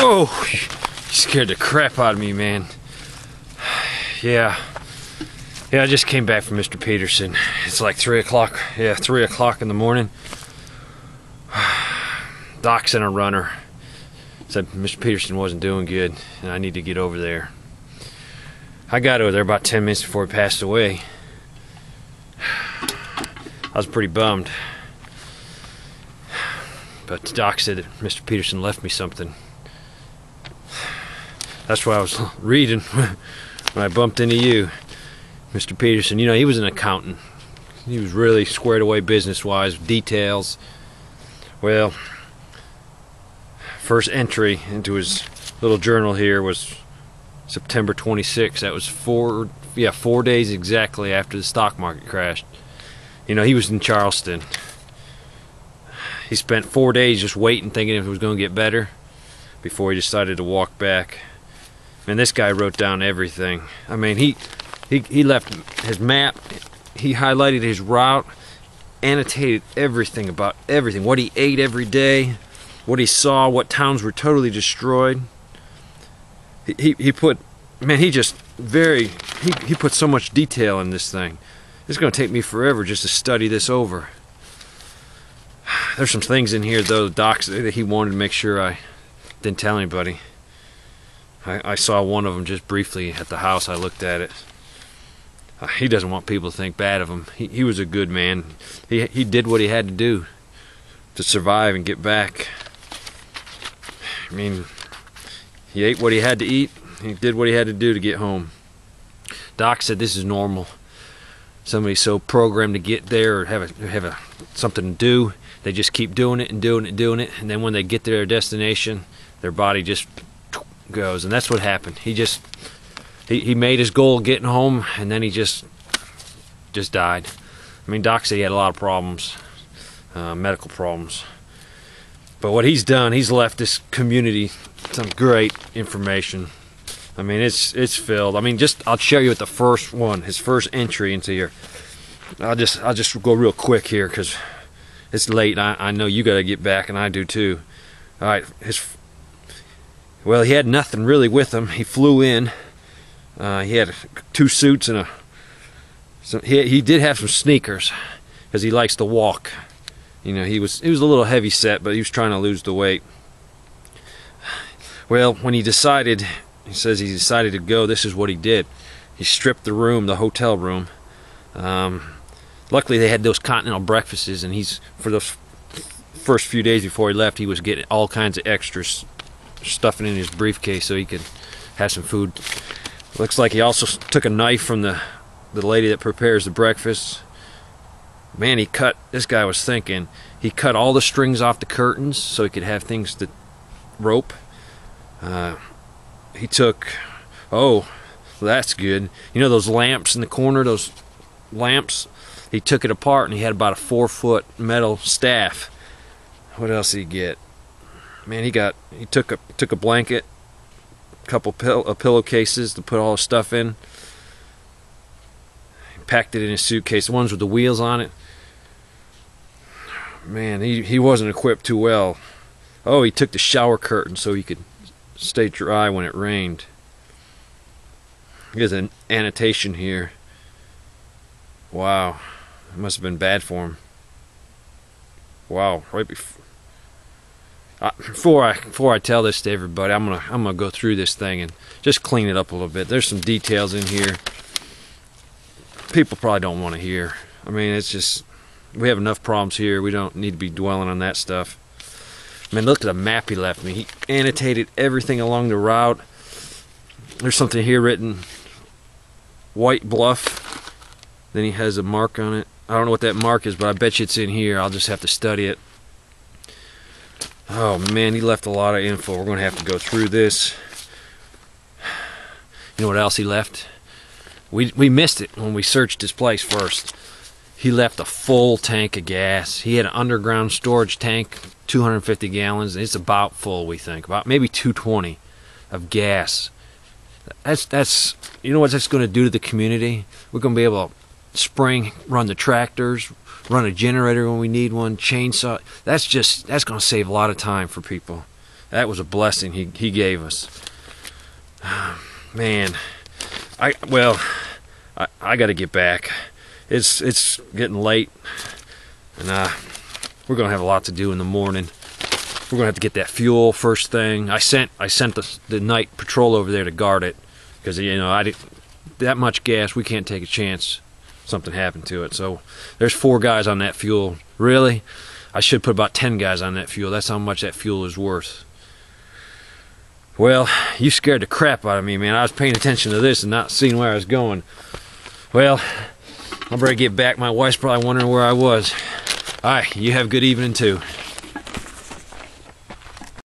Whoa! You scared the crap out of me, man. Yeah, I just came back from Mr. Peterson. It's like 3 o'clock. Yeah, 3 o'clock in the morning. Doc sent a runner. Said Mr. Peterson wasn't doing good, and I need to get over there. I got over there about 10 minutes before he passed away. I was pretty bummed. But the doc said that Mr. Peterson left me something. That's what I was reading when I bumped into you. Mr. Peterson, you know, he was an accountant. He was really squared away business-wise, details. Well, first entry into his little journal here was September 26th. That was 4 days exactly after the stock market crashed. You know, he was in Charleston. He spent 4 days just waiting, thinking if it was going to get better, before he decided to walk back. And this guy wrote down everything. I mean, he left his map, he highlighted his route, annotated everything about everything, what he ate every day, what he saw, what towns were totally destroyed. He put, man, he put so much detail in this thing. It's going to take me forever just to study this over. There's some things in here, though, the docs, that he wanted to make sure I didn't tell anybody. I saw one of them just briefly at the house. I looked at it. He doesn't want people to think bad of him. He was a good man. He did what he had to do to survive and get back. I mean, he ate what he had to eat. He did what he had to do to get home. Doc said this is normal. Somebody's so programmed to get there or have something to do, they just keep doing it and doing it and doing it, and then when they get to their destination, their body just goes. And that's what happened. He made his goal getting home, and then he just died. I mean, Doc said he had a lot of problems, medical problems. But what he's done, he's left this community some great information. I mean, it's filled. I mean, I'll show you at the first one, his first entry into here. I'll just go real quick here because it's late. I know you got to get back, and I do too. All right, well, he had nothing really with him. He flew in. He had 2 suits and he did have some sneakers because he likes to walk. You know, he was a little heavy set, but he was trying to lose the weight. Well, when he says he decided to go, this is what he did. He stripped the room, the hotel room. Luckily, they had those continental breakfasts, and for those first few days before he left, he was getting all kinds of extras, stuffing in his briefcase so he could have some food. Looks like he also took a knife from the lady that prepares the breakfast. Man, this guy was thinking. He cut all the strings off the curtains so he could have things to rope. He took, oh, that's good. You know those lamps in the corner, those lamps? He took it apart and he had about a 4-foot metal staff. What else did he get? Man, he took a blanket, a couple pillowcases to put all his stuff in. He packed it in his suitcase, the ones with the wheels on it. Man, he wasn't equipped too well. Oh, he took the shower curtain so he could stay dry when it rained. Here's an annotation here. Wow, it must have been bad for him. Wow, right before I tell this to everybody, I'm gonna go through this thing and just clean it up a little bit. There's some details in here people probably don't want to hear. I mean, it's just, we have enough problems here. We don't need to be dwelling on that stuff. Man, look at the map he left me. He annotated everything along the route. There's something here written, White Bluff. Then he has a mark on it. I don't know what that mark is, but I bet you it's in here. I'll just have to study it. Oh man, he left a lot of info. We're going to have to go through this. You know what else he left? We missed it when we searched his place first. He left a full tank of gas. He had an underground storage tank, 250 gallons. It's about full, we think. About maybe 220 of gas. That's you know what that's going to do to the community? We're going to be able to run the tractors, run a generator when we need one, chainsaw. That's going to save a lot of time for people. That was a blessing he gave us. Man, I got to get back. It's getting late, and we're gonna have a lot to do in the morning. We're gonna have to get that fuel first thing. I sent the night patrol over there to guard it, because that much gas, we can't take a chance something happened to it. So there's 4 guys on that fuel. Really, I should put about 10 guys on that fuel. That's how much that fuel is worth. Well, you scared the crap out of me, man. I was paying attention to this and not seeing where I was going. Well, I better get back. My wife's probably wondering where I was. All right, you have a good evening too.